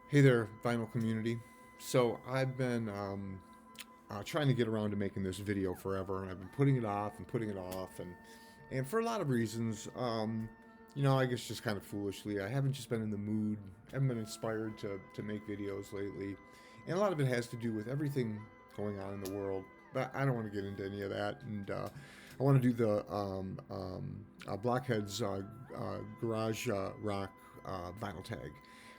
Hey there, vinyl community. So I've been trying to get around to making this video forever, and I've been putting it off and putting it off, and for a lot of reasons. I guess just kind of foolishly, I haven't just been in the mood. I haven't been inspired to make videos lately, and a lot of it has to do with everything going on in the world. But I don't want to get into any of that, and I want to do the Blockhead's Garage Rock vinyl tag,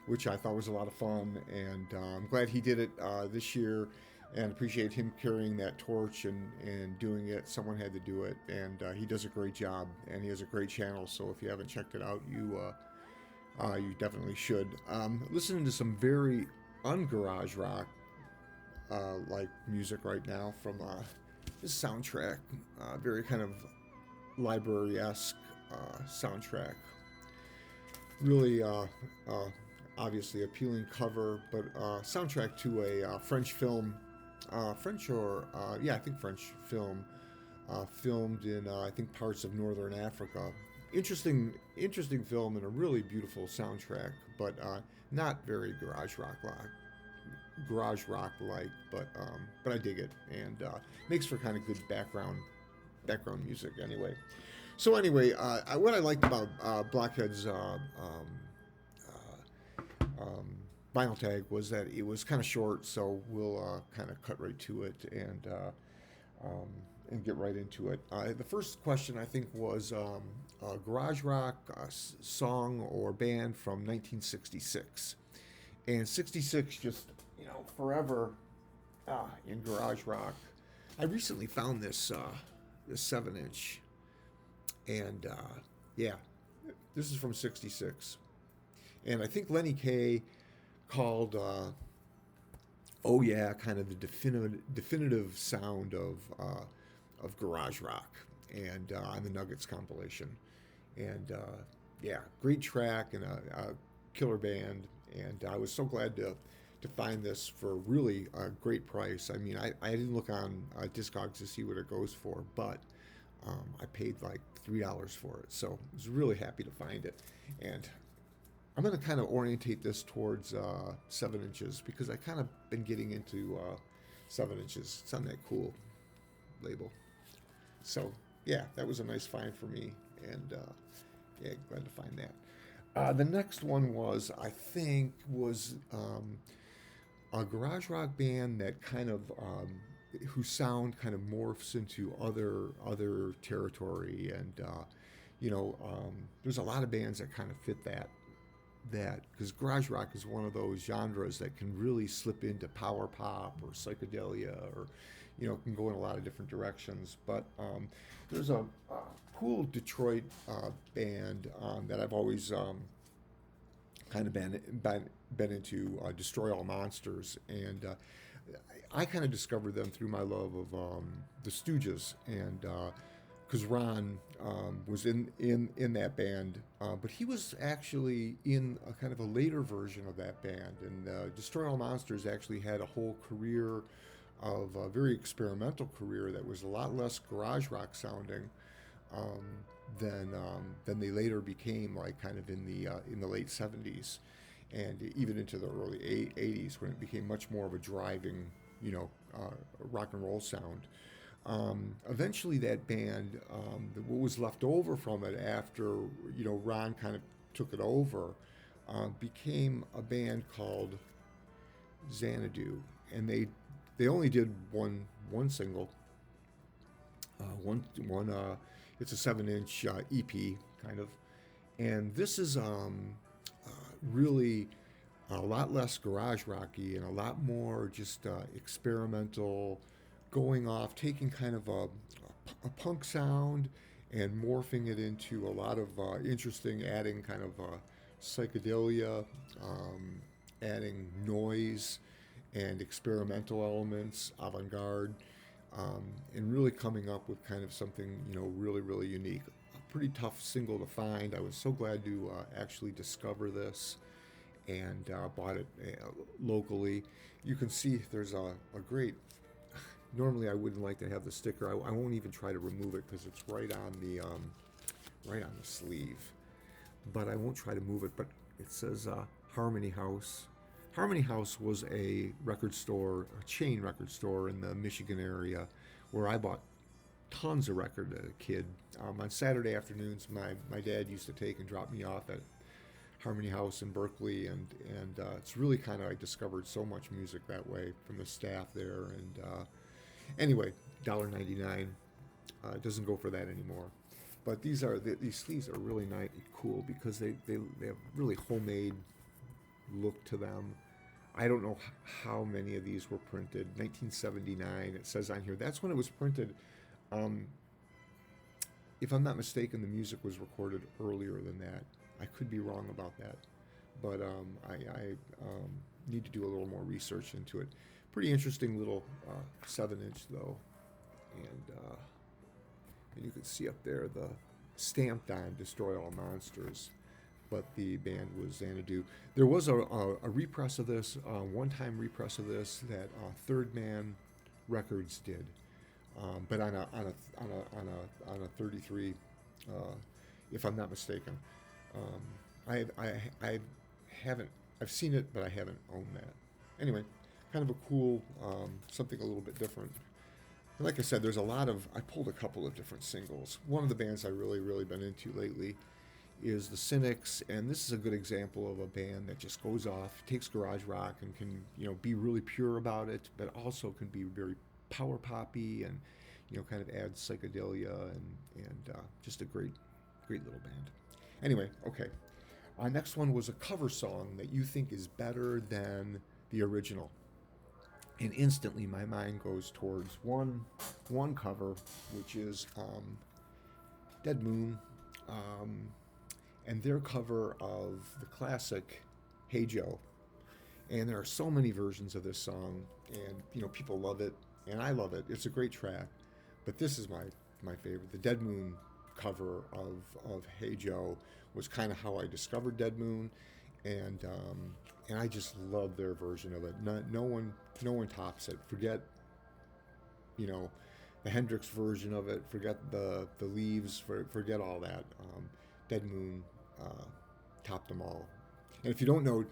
which I thought was a lot of fun, and I'm glad he did it this year, and appreciate him carrying that torch and doing it. Someone had to do it, and he does a great job, and he has a great channel. So if you haven't checked it out, you definitely should. Listening to some very ungarage rock like music right now from this soundtrack, very kind of library-esque soundtrack. Really obviously appealing cover, but soundtrack to a French film, French or yeah, I think French film, filmed in I think parts of northern Africa. Interesting film and a really beautiful soundtrack, but not very garage rock like, but I dig it, and makes for kind of good background music anyway. So anyway, what I liked about Blockhead's vinyl tag was that it was kind of short, so we'll kind of cut right to it and get right into it. The first question I think was a garage rock song or band from 1966, and 66 just forever in garage rock. I recently found this 7-inch, and yeah, this is from '66, and I think Lenny Kaye called oh yeah, kind of the definitive sound of garage rock, and on the Nuggets compilation, and yeah, great track and a killer band, and I was so glad to find this for really a great price. I mean, I didn't look on Discogs to see what it goes for, but I paid like $3 for it, so I was really happy to find it. And I'm going to kind of orientate this towards 7 inches because I kind of been getting into 7 inches. It's on that cool label. So yeah, that was a nice find for me, and yeah, glad to find that. The next one was a garage rock band that kind of whose sound kind of morphs into other territory, and there's a lot of bands that kind of fit that because garage rock is one of those genres that can really slip into power pop or psychedelia, or can go in a lot of different directions. But there's a cool Detroit band that I've always kind of been into, Destroy All Monsters, and I kind of discovered them through my love of the Stooges, and because Ron was in that band, but he was actually in a kind of a later version of that band, and Destroy All Monsters actually had a whole career of a very experimental career that was a lot less garage rock sounding um, than they later became, like kind of in the late '70s, and even into the early '80s, when it became much more of a driving, rock and roll sound. Eventually, that band, what was left over from it after Ron kind of took it over, became a band called Xanadu, and they only did one single, one it's a 7-inch EP kind of, and this is really a lot less garage rocky and a lot more just experimental, going off, taking kind of a punk sound and morphing it into a lot of interesting, adding kind of psychedelia, adding noise and experimental elements, avant-garde, and really coming up with kind of something really unique. A pretty tough single to find. I was so glad to actually discover this, and bought it locally. You can see there's a great. Normally, I wouldn't like to have the sticker. I won't even try to remove it because it's right on the sleeve. But I won't try to move it. But it says Harmony House, Harmony House was a record store, a chain record store in the Michigan area, where I bought tons of record as a kid. On Saturday afternoons, my dad used to take and drop me off at Harmony House in Berkeley, and it's really kind of, I discovered so much music that way from the staff there. And anyway, $1.99 doesn't go for that anymore. But these sleeves are really nice, cool, because they have really homemade look to them. I don't know how many of these were printed. 1979, it says on here. That's when it was printed. Um, if I'm not mistaken, the music was recorded earlier than that. I could be wrong about that, but I need to do a little more research into it. Pretty interesting little 7-inch though, and you can see up there the stamped on "Destroy All Monsters," but the band was Xanadu. There was a repress of this, one-time repress of this that Third Man Records did, but on a 33, if I'm not mistaken. I haven't, I've seen it, but I haven't owned that. Anyway, kind of a cool, something a little bit different. And like I said, I pulled a couple of different singles. One of the bands I really been into lately is the Cynics, and this is a good example of a band that just goes off, takes garage rock and can, be really pure about it, but also can be very power poppy and, kind of add psychedelia and just a great little band. Anyway, okay. Our next one was a cover song that you think is better than the original. And instantly my mind goes towards one cover, which is Dead Moon, and their cover of the classic Hey Joe. And there are so many versions of this song, and people love it, and I love it. It's a great track, but this is my favorite. The Dead Moon cover of Hey Joe was kind of how I discovered Dead Moon, and I just love their version of it. No one tops it. Forget the Hendrix version of it. Forget the Leaves. Forget all that. Dead Moon topped them all. And if you don't know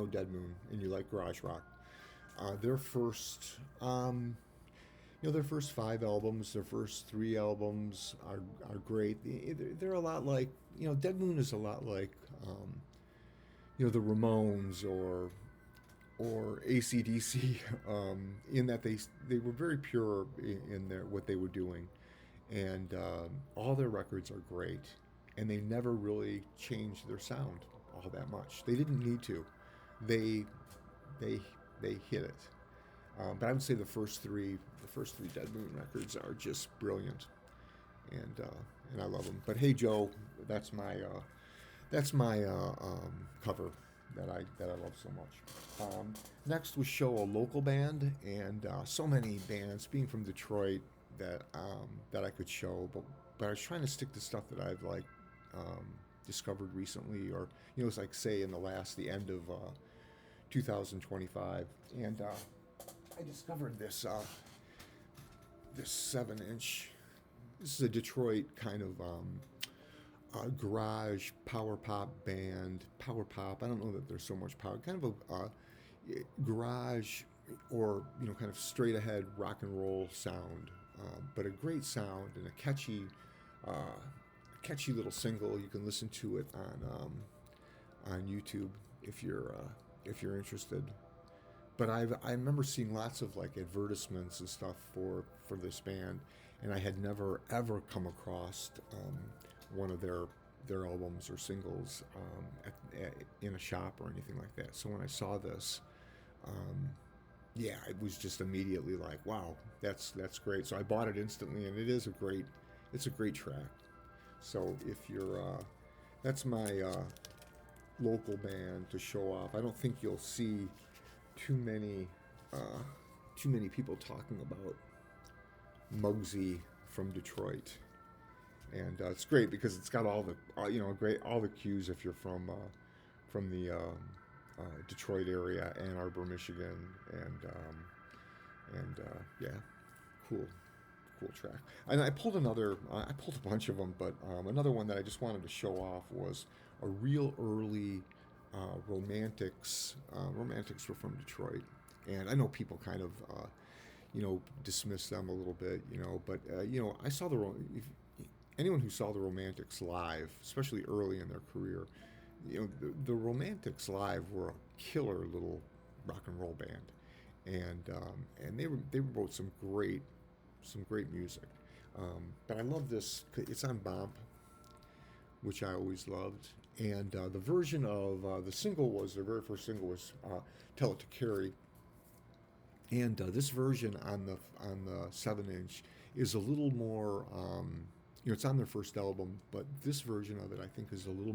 Dead Moon and you like garage rock, their first their first 5 albums, their first 3 albums are great. They're a lot like, Dead Moon is a lot like, the Ramones or AC/DC, in that they were very pure in what they were doing, and all their records are great, and they never really changed their sound all that much. They didn't need to. They hit it. But I would say the first three Dead Moon records are just brilliant, and I love them. But Hey Joe, that's my cover that I love so much. Next was show a local band, and so many bands, being from Detroit, that I could show, but I was trying to stick to stuff that I've discovered recently, or it's like, say, in the end of 2025, and I discovered this 7-inch. This is a Detroit kind of garage power pop band. Power pop. I don't know that there's so much power. Kind of a garage, or kind of straight ahead rock and roll sound, but a great sound and a catchy little single. You can listen to it on YouTube if you're interested. But I remember seeing lots of advertisements and stuff for this band, and I had never ever come across one of their albums or singles in a shop or anything like that. So when I saw this, it was just immediately like, wow, that's great. So I bought it instantly, and it's a great track. So if you're that's my local band to show off. I don't think you'll see too many people talking about Muggsy from Detroit, and it's great because it's got all the all the cues if you're from the Detroit area, Ann Arbor, Michigan, and cool track. And I pulled a bunch of them, but another one that I just wanted to show off was a real early Romantics. Romantics were from Detroit, and I know people kind of dismiss them a little bit, but I saw if, anyone who saw the Romantics live, especially early in their career, the Romantics live were a killer little rock and roll band, and they wrote some great music. But I love this. It's on Bomp, which I always loved. And the version of the single was their very first single was "Tell It to Carrie," and this version on the 7-inch is a little more. It's on their first album, but this version of it I think is a little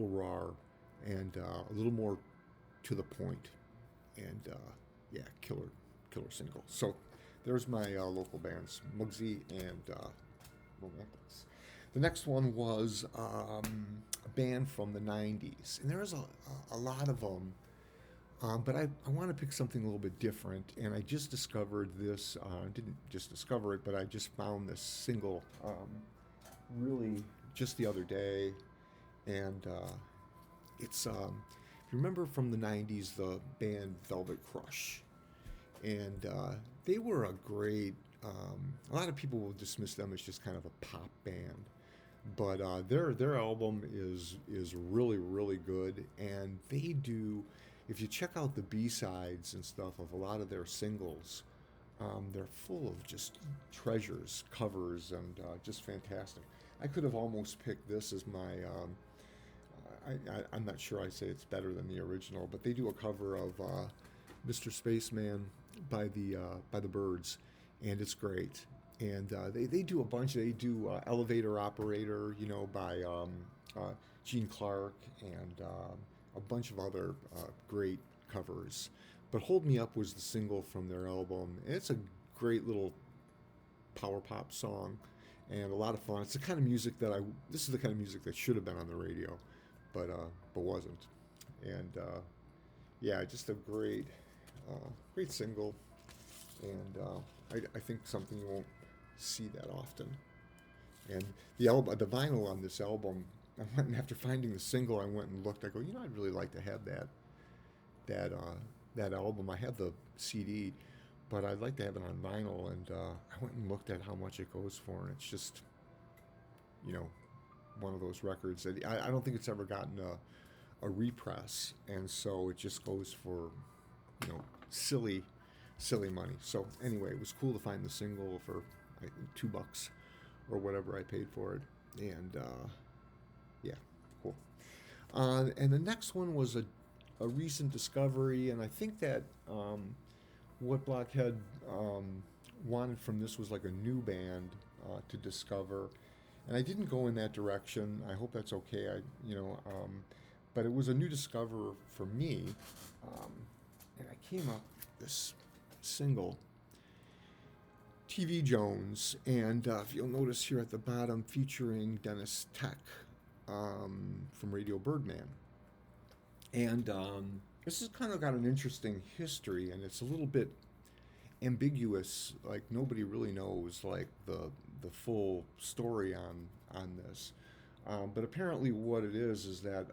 raw, and a little more to the point, and yeah, killer single. So there's my local bands, Muggsy and Romantics. The next one was a band from the 90s, and there's a lot of them, but I want to pick something a little bit different, and I just discovered this, didn't just discover it, but I just found this single really just the other day, and it's, if you remember from the 90s, the band Velvet Crush, and they were a great, a lot of people will dismiss them as just kind of a pop band, but their album is really really good, and they do. If you check out the B-sides and stuff of a lot of their singles, they're full of just treasures, covers, and just fantastic. I could have almost picked this as my. I'm not sure I say it's better than the original, but they do a cover of Mr. Spaceman by the Byrds, and it's great. And they do a bunch. They do Elevator Operator, by Gene Clark, and a bunch of other great covers. But Hold Me Up was the single from their album. And it's a great little power pop song, and a lot of fun. It's the kind of music that this is the kind of music that should have been on the radio, but wasn't. And yeah, just a great single, and I think something you won't see that often. And the vinyl on this album, I went and after finding the single, I went and looked. I go, I'd really like to have that album. I have the CD, but I'd like to have it on vinyl. And I went and looked at how much it goes for, and it's just, one of those records that I don't think it's ever gotten a repress, and so it just goes for, silly money. So anyway, it was cool to find the single for $2 or whatever I paid for it, and yeah, cool. And the next one was a recent discovery, and I think that what Blockhead wanted from this was like a new band to discover, and I didn't go in that direction. I hope that's okay. But it was a new discover for me, and I came up with this single, TV Jones, and if you'll notice here at the bottom, featuring Dennis Tech from Radio Birdman. And this has kind of got an interesting history, and it's a little bit ambiguous. Like nobody really knows like the full story on this. But apparently, what it is that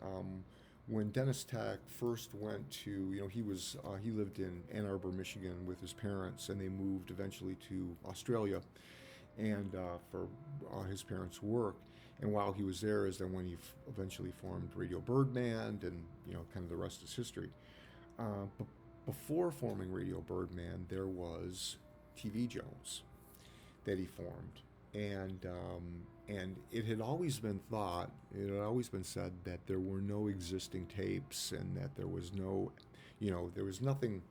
when Dennis Tech first went to, he lived in Ann Arbor, Michigan, with his parents, and they moved eventually to Australia, and for his parents' work. And while he was there is then when he eventually formed Radio Birdman, and kind of the rest is history. But before forming Radio Birdman, there was TV Jones that he formed, and it had always been thought, it had always been said that there were no existing tapes, and that there was no, there was nothing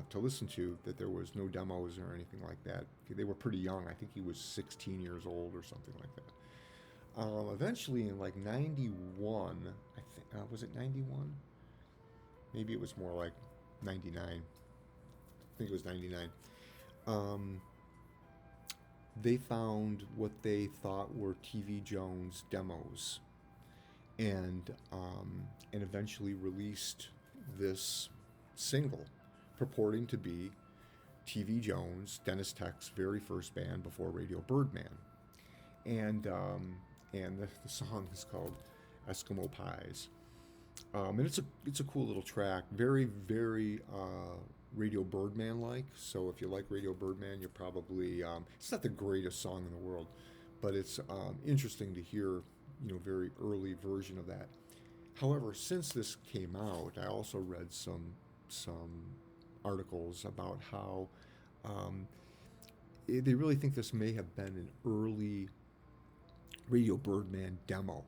to listen to, that there was no demos or anything like that. They were pretty young. I think he was 16 years old or something like that. Eventually, in like 91, I think, was it 91? Maybe it was more like 99. I think it was 99. They found what they thought were TV Jones demos, and eventually released this single purporting to be TV Jones, Dennis Tech's very first band before Radio Birdman. And the song is called Eskimo Pies. And it's a cool little track, very very Radio Birdman like. So if you like Radio Birdman, you're probably it's not the greatest song in the world, but it's interesting to hear, very early version of that. However, since this came out, I also read some articles about how um, they really think this may have been an early Radio Birdman demo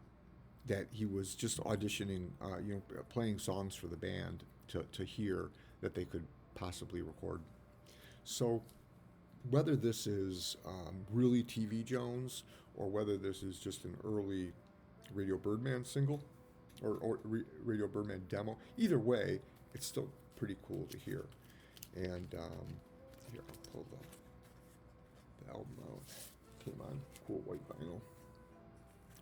that he was just auditioning, playing songs for the band to hear that they could possibly record. So whether this is really TV Jones or whether this is just an early Radio Birdman single or Radio Birdman demo, either way, it's still pretty cool to hear. And here, I'll pull the album out. Came on cool white vinyl.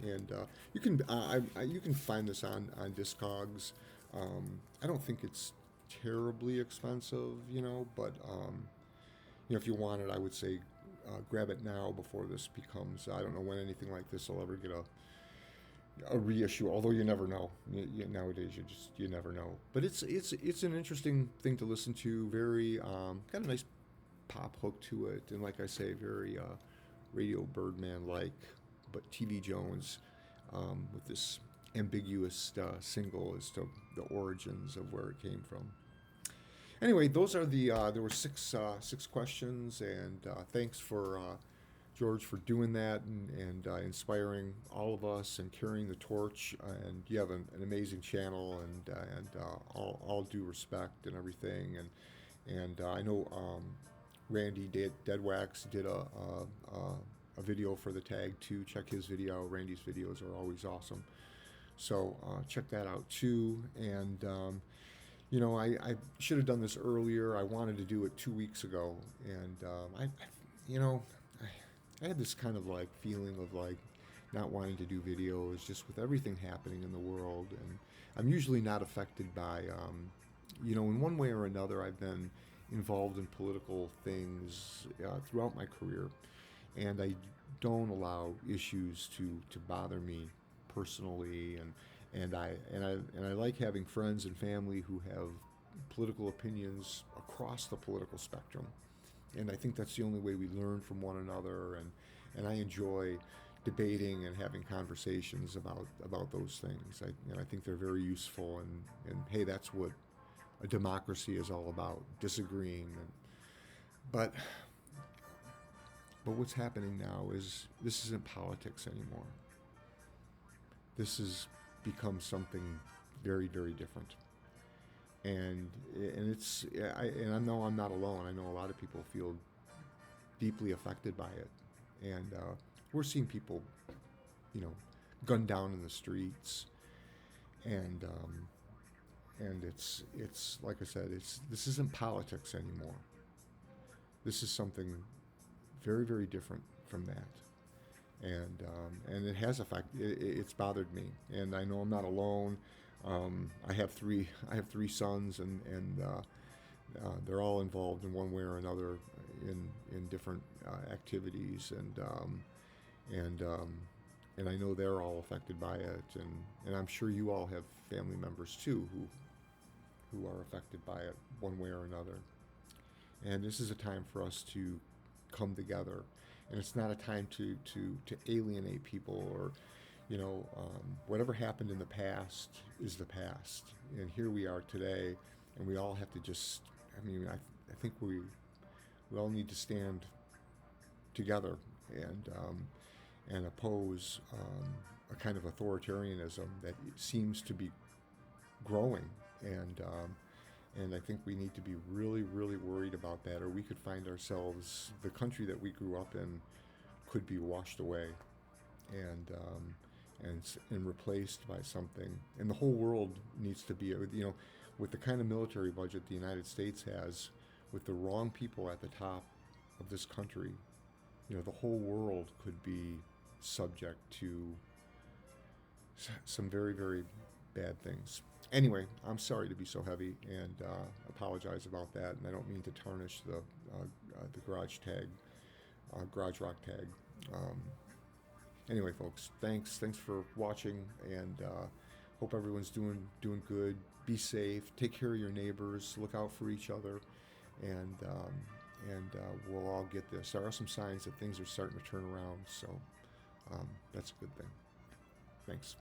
And you can find this on Discogs. I don't think it's terribly expensive, but if you want it, I would say grab it now before this becomes. I don't know when anything like this will ever get a reissue. Although you never know. Nowadays, you never know. But it's an interesting thing to listen to. Very got a nice pop hook to it, and like I say, very Radio Birdman like. But TV Jones with this ambiguous single as to the origins of where it came from. Anyway, those are there were six questions, and thanks for George for doing that and inspiring all of us and carrying the torch. And you have an amazing channel, and all due respect and everything. And I know Randy Deadwax did a video for the tag too. Check his video. Randy's videos are always awesome. So check that out too. And I should have done this earlier. I wanted to do it 2 weeks ago, and I had this kind of like feeling of like not wanting to do videos, just with everything happening in the world. And I'm usually not affected by, in one way or another, I've been involved in political things throughout my career, and I don't allow issues to bother me personally, and I like having friends and family who have political opinions across the political spectrum, and I think that's the only way we learn from one another, and I enjoy debating and having conversations about those things. I think they're very useful, and hey, that's what a democracy is all about, disagreeing. But what's happening now is this isn't politics anymore. This has become something very, very different. And I know I'm not alone. I know a lot of people feel deeply affected by it. And we're seeing people, gunned down in the streets. And it's like I said, this isn't politics anymore. This is something very, very different from that, and it has it's bothered me, and I know I'm not alone. I have three sons, and they're all involved in one way or another in different activities, and I know they're all affected by it, and I'm sure you all have family members too who are affected by it one way or another. And this is a time for us to come together, and it's not a time to alienate people or whatever happened in the past is the past, and here we are today, and we all have to just I think we all need to stand together and oppose a kind of authoritarianism that seems to be growing, and I think we need to be really, really worried about that, or we could find ourselves, the country that we grew up in could be washed away and replaced by something. And the whole world needs to be, with the kind of military budget the United States has, with the wrong people at the top of this country, the whole world could be subject to some very, very bad things. Anyway, I'm sorry to be so heavy, and apologize about that. And I don't mean to tarnish the garage rock tag. Anyway, folks, thanks for watching, and Hope everyone's doing good. Be safe. Take care of your neighbors. Look out for each other, and we'll all get this. There are some signs that things are starting to turn around, so that's a good thing. Thanks.